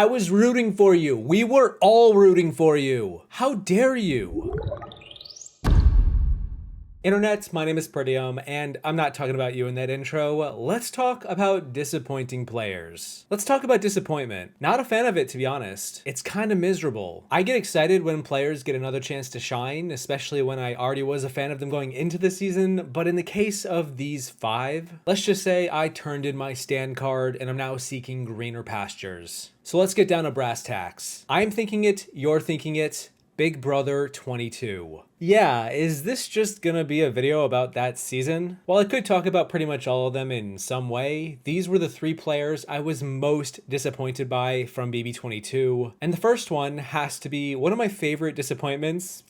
I was rooting for you. We were all rooting for you. How dare you? Internet, my name is Peridiam, and I'm not talking about you in that intro. Let's talk about disappointing players. Let's talk about disappointment. Not a fan of it, to be honest. It's kind of miserable. I get excited when players get another chance to shine, especially when I already was a fan of them going into the season, but in the case of these 5, let's just say I turned in my stand card and I'm now seeking greener pastures. So let's get down to brass tacks. I'm thinking it, you're thinking it. Big Brother 22. Yeah, is this just gonna be a video about that season? While I could talk about pretty much all of them in some way, these were the 3 players I was most disappointed by from BB22. And the first one has to be one of my favorite disappointments,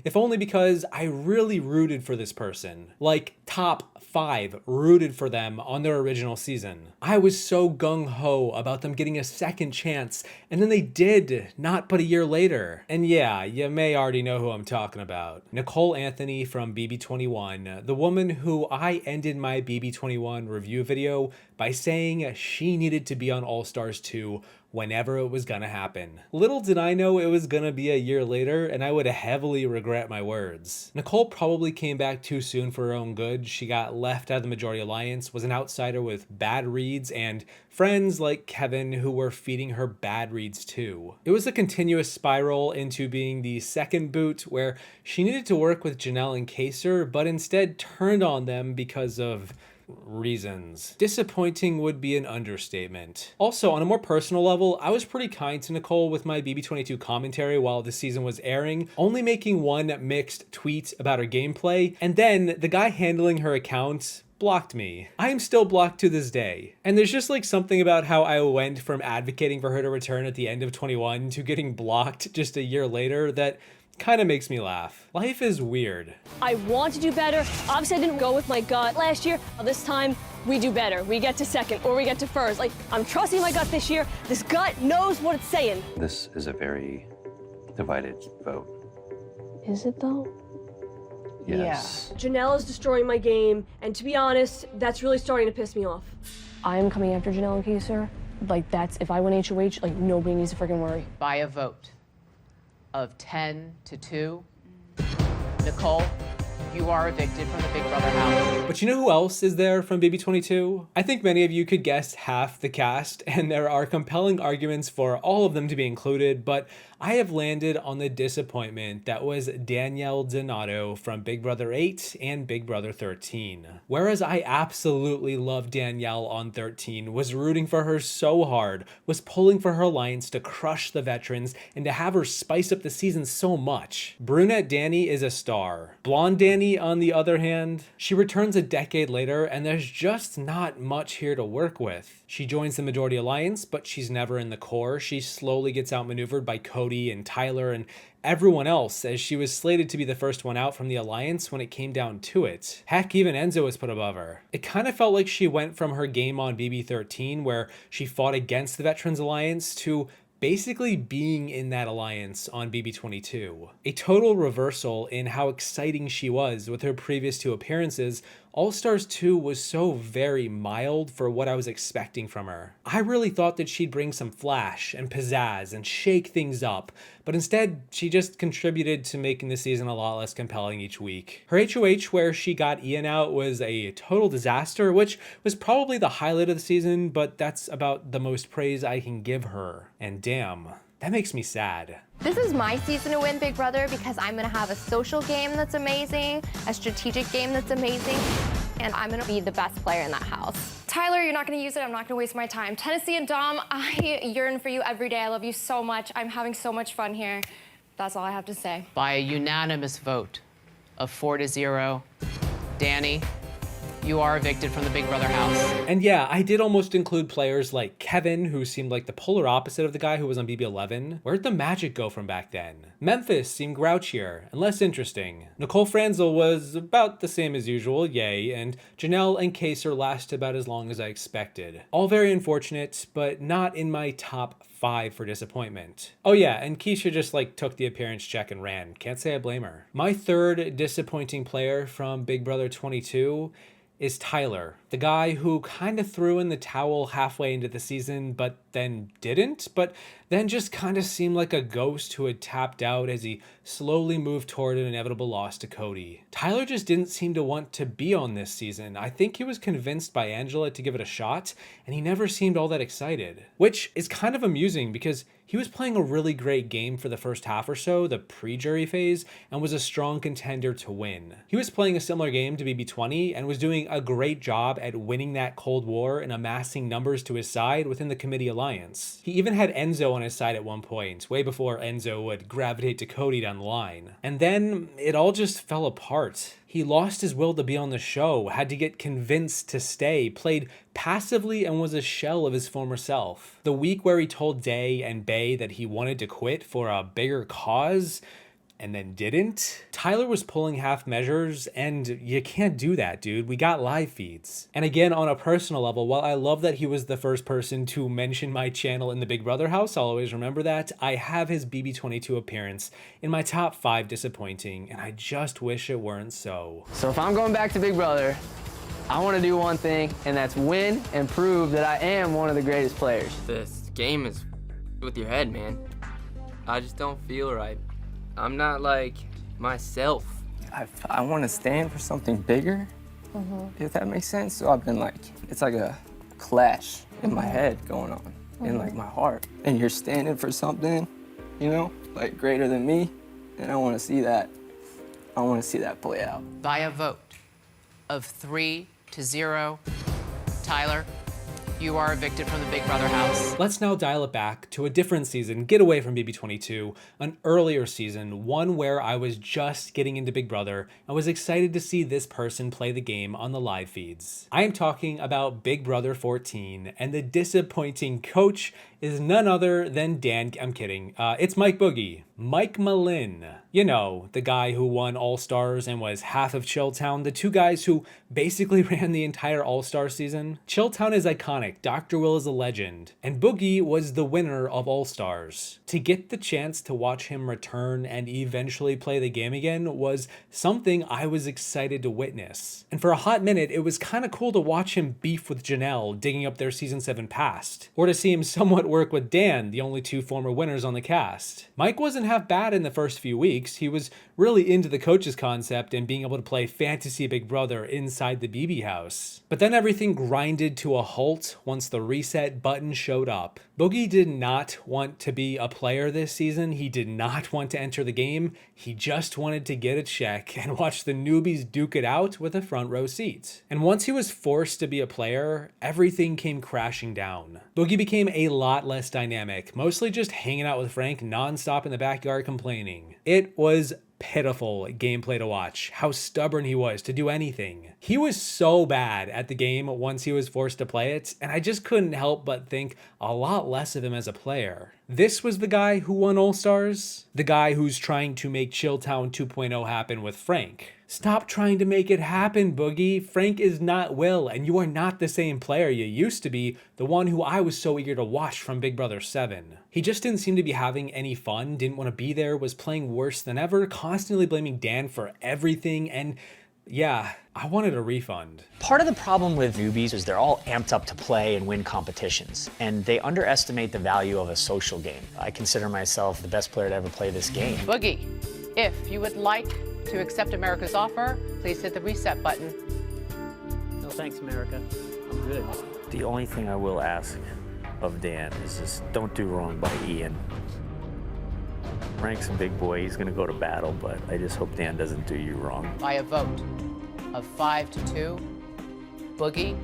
if only because I really rooted for this person. Like, top 5 rooted for them on their original season. I was so gung-ho about them getting a second chance, and then they did, not but a year later. And yeah, you may already know who I'm talking about. Nicole Anthony from BB21, the woman who I ended my BB21 review video by saying she needed to be on All Stars 2 whenever it was gonna happen. Little did I know it was gonna be a year later, and I would heavily regret my words. Nicole probably came back too soon for her own good. She got left out of the Majority Alliance, was an outsider with bad reads, and friends like Kevin who were feeding her bad reads too. It was a continuous spiral into being the second boot where she needed to work with Janelle and Kaser, but instead turned on them because of reasons. Disappointing would be an understatement. Also, on a more personal level, I was pretty kind to Nicole with my BB22 commentary while the season was airing, only making one mixed tweet about her gameplay, and then the guy handling her account blocked me. I am still blocked to this day. And there's just like something about how I went from advocating for her to return at the end of 21 to getting blocked just a year later that kind of makes me laugh. Life is weird. I want to do better. Obviously, I didn't go with my gut last year. This time, we do better. We get to second or we get to first. Like, I'm trusting my gut this year. This gut knows what it's saying. This is a very divided vote. Is it though? Yes. Yeah. Janelle is destroying my game, and to be honest, that's really starting to piss me off. I am coming after Janelle and Kaser. Like, that's, if I win HOH, like, nobody needs to freaking worry. By a vote of 10 to 2, Nicole, you are evicted from the Big Brother house. But you know who else is there from BB22? I think many of you could guess half the cast, and there are compelling arguments for all of them to be included, but I have landed on the disappointment that was Danielle Donato from Big Brother 8 and Big Brother 13. Whereas I absolutely loved Danielle on 13, was rooting for her so hard, was pulling for her alliance to crush the veterans and to have her spice up the season so much. Brunette Danny is a star. Blonde Danny, on the other hand, she returns a decade later and there's just not much here to work with. She joins the Majority Alliance, but she's never in the core. She slowly gets outmaneuvered by Cody and Tyler and everyone else, as she was slated to be the first one out from the Alliance when it came down to it. Heck, even Enzo was put above her. It kind of felt like she went from her game on BB13, where she fought against the Veterans Alliance, to basically being in that alliance on BB22. A total reversal in how exciting she was with her previous 2 appearances. All Stars 2 was so very mild for what I was expecting from her. I really thought that she'd bring some flash and pizzazz and shake things up, but instead she just contributed to making the season a lot less compelling each week. Her HOH where she got Ian out was a total disaster, which was probably the highlight of the season, but that's about the most praise I can give her. And damn, that makes me sad. This is my season to win Big Brother because I'm gonna have a social game that's amazing, a strategic game that's amazing, and I'm gonna be the best player in that house. Tyler, you're not gonna use it. I'm not gonna waste my time. Tennessee and Dom, I yearn for you every day. I love you so much. I'm having so much fun here. That's all I have to say. By a unanimous vote of 4 to 0, Danny, you are evicted from the Big Brother house. And yeah, I did almost include players like Kevin, who seemed like the polar opposite of the guy who was on BB11. Where'd the magic go from back then? Memphis seemed grouchier and less interesting. Nicole Franzel was about the same as usual, yay, and Janelle and Kaser lasted about as long as I expected. All very unfortunate, but not in my top 5 for disappointment. Oh yeah, and Keisha just like took the appearance check and ran. Can't say I blame her. My third disappointing player from Big Brother 22 is Tyler. The guy who kind of threw in the towel halfway into the season, but then didn't, but then just kind of seemed like a ghost who had tapped out as he slowly moved toward an inevitable loss to Cody. Tyler just didn't seem to want to be on this season. I think he was convinced by Angela to give it a shot, and he never seemed all that excited. Which is kind of amusing because he was playing a really great game for the first half or so, the pre-jury phase, and was a strong contender to win. He was playing a similar game to BB20 and was doing a great job at winning that Cold War and amassing numbers to his side within the committee alliance. He even had Enzo on his side at one point, way before Enzo would gravitate to Cody down the line. And then it all just fell apart. He lost his will to be on the show, had to get convinced to stay, played passively, and was a shell of his former self. The week where he told Day and Bay that he wanted to quit for a bigger cause, and then didn't. Tyler was pulling half measures, and you can't do that, dude. We got live feeds. And again, on a personal level, while I love that he was the first person to mention my channel in the Big Brother house, I'll always remember that, I have his BB22 appearance in my top 5 disappointing, and I just wish it weren't so. So if I'm going back to Big Brother, I want to do one thing, and that's win and prove that I am one of the greatest players. This game is with your head, man. I just don't feel right. I'm not like myself. I want to stand for something bigger, if that makes sense. So I've been like, it's like a clash in my head going on, in like my heart. And you're standing for something, you know, like greater than me, and I want to see that. I want to see that play out. By a vote of 3-0, Tyler, you are evicted from the Big Brother house. Let's now dial it back to a different season, get away from BB22, an earlier season, one where I was just getting into Big Brother and was excited to see this person play the game on the live feeds. I am talking about Big Brother 14, and the disappointing coach is none other than I'm kidding, it's Mike Boogie. Mike Malin. You know, the guy who won All-Stars and was half of Chilltown, the two guys who basically ran the entire All-Star season. Chilltown is iconic, Dr. Will is a legend, and Boogie was the winner of All-Stars. To get the chance to watch him return and eventually play the game again was something I was excited to witness. And for a hot minute, it was kind of cool to watch him beef with Janelle, digging up their Season 7 past, or to see him somewhat work with Dan, the only 2 former winners on the cast. Mike wasn't half bad in the first few weeks. He was really into the coach's concept and being able to play fantasy Big Brother inside the BB house. But then everything grinded to a halt once the reset button showed up. Boogie did not want to be a player this season. He did not want to enter the game. He just wanted to get a check and watch the newbies duke it out with a front row seat. And once he was forced to be a player, everything came crashing down. Boogie became a lot less dynamic, mostly just hanging out with Frank nonstop in the backyard complaining. It was pitiful gameplay to watch, how stubborn he was to do anything. He was so bad at the game once he was forced to play it, and I just couldn't help but think a lot less of him as a player. This was the guy who won All-Stars? The guy who's trying to make Chilltown 2.0 happen with Frank. Stop trying to make it happen, Boogie. Frank is not Will, and you are not the same player you used to be, the one who I was so eager to watch from Big Brother 7. He just didn't seem to be having any fun, didn't want to be there, was playing worse than ever, constantly blaming Dan for everything, and yeah, I wanted a refund. Part of the problem with newbies is they're all amped up to play and win competitions, and they underestimate the value of a social game. I consider myself the best player to ever play this game. Boogie, if you would like to accept America's offer, please hit the reset button. No thanks, America. I'm good. The only thing I will ask of Dan is just don't do wrong by Ian. Frank's a big boy, he's gonna go to battle, but I just hope Dan doesn't do you wrong. By a vote of 5-2, Boogie,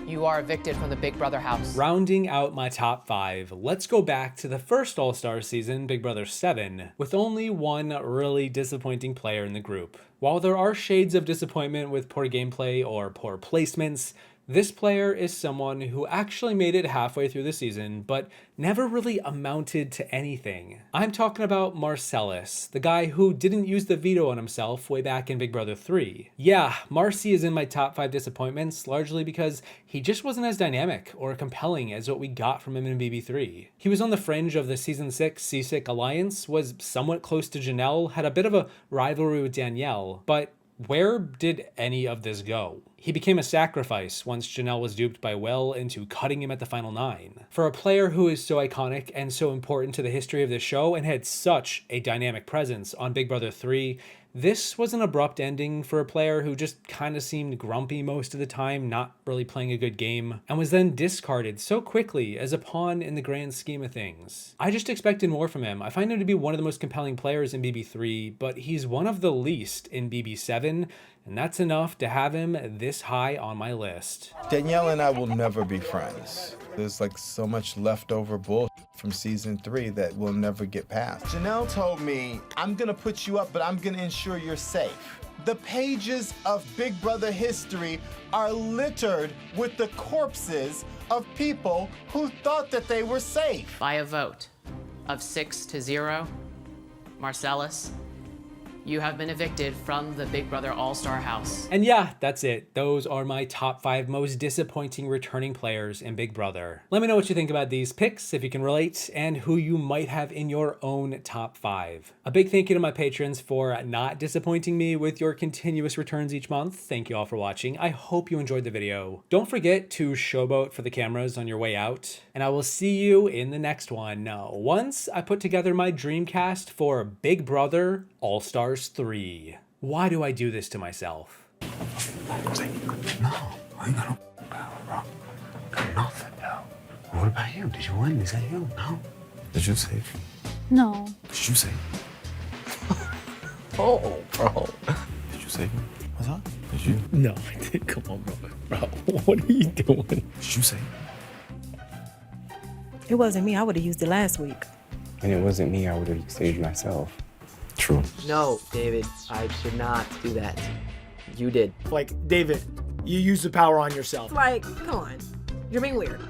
you are evicted from the Big Brother house. Rounding out my top 5, let's go back to the first All-Star season, Big Brother 7, with only one really disappointing player in the group. While there are shades of disappointment with poor gameplay or poor placements, this player is someone who actually made it halfway through the season, but never really amounted to anything. I'm talking about Marcellus, the guy who didn't use the veto on himself way back in Big Brother 3. Yeah, Marcy is in my top 5 disappointments, largely because he just wasn't as dynamic or compelling as what we got from him in BB3. He was on the fringe of the Season 6 Seasick Alliance, was somewhat close to Janelle, had a bit of a rivalry with Danielle, but Where did any of this go? He became a sacrifice once Janelle was duped by Will into cutting him at the final 9. For a player who is so iconic and so important to the history of this show and had such a dynamic presence on Big Brother 3, this was an abrupt ending for a player who just kind of seemed grumpy most of the time, not really playing a good game, and was then discarded so quickly as a pawn in the grand scheme of things. I just expected more from him. I find him to be one of the most compelling players in BB3, but he's one of the least in BB7, and that's enough to have him this high on my list. Danielle and I will never be friends. There's like so much leftover bullshit from season 3 that we'll never get past. Janelle told me, I'm gonna put you up, but I'm gonna ensure you're safe. The pages of Big Brother history are littered with the corpses of people who thought that they were safe. By a vote of 6-0, Marcellus, you have been evicted from the Big Brother All-Star house. And yeah, that's it. Those are my top 5 most disappointing returning players in Big Brother. Let me know what you think about these picks, if you can relate, and who you might have in your own top 5. A big thank you to my patrons for not disappointing me with your continuous returns each month. Thank you all for watching. I hope you enjoyed the video. Don't forget to showboat for the cameras on your way out, and I will see you in the next one. Once I put together my dream cast for Big Brother All-Stars 3. Why do I do this to myself? No, I ain't got no power, bro. Got nothing, yo. What about you? Did you win? Is that you? No. Did you save? No. Did you save? Oh, bro. Did you save me? What's up? Did you? No, I didn't. Come on, bro. What are you doing? Did you save? It wasn't me. I would have used it last week. And it wasn't me, I would have saved myself. True. No, David, I did not do that. You did. Like, David, you used the power on yourself. Like, come on. You're being weird.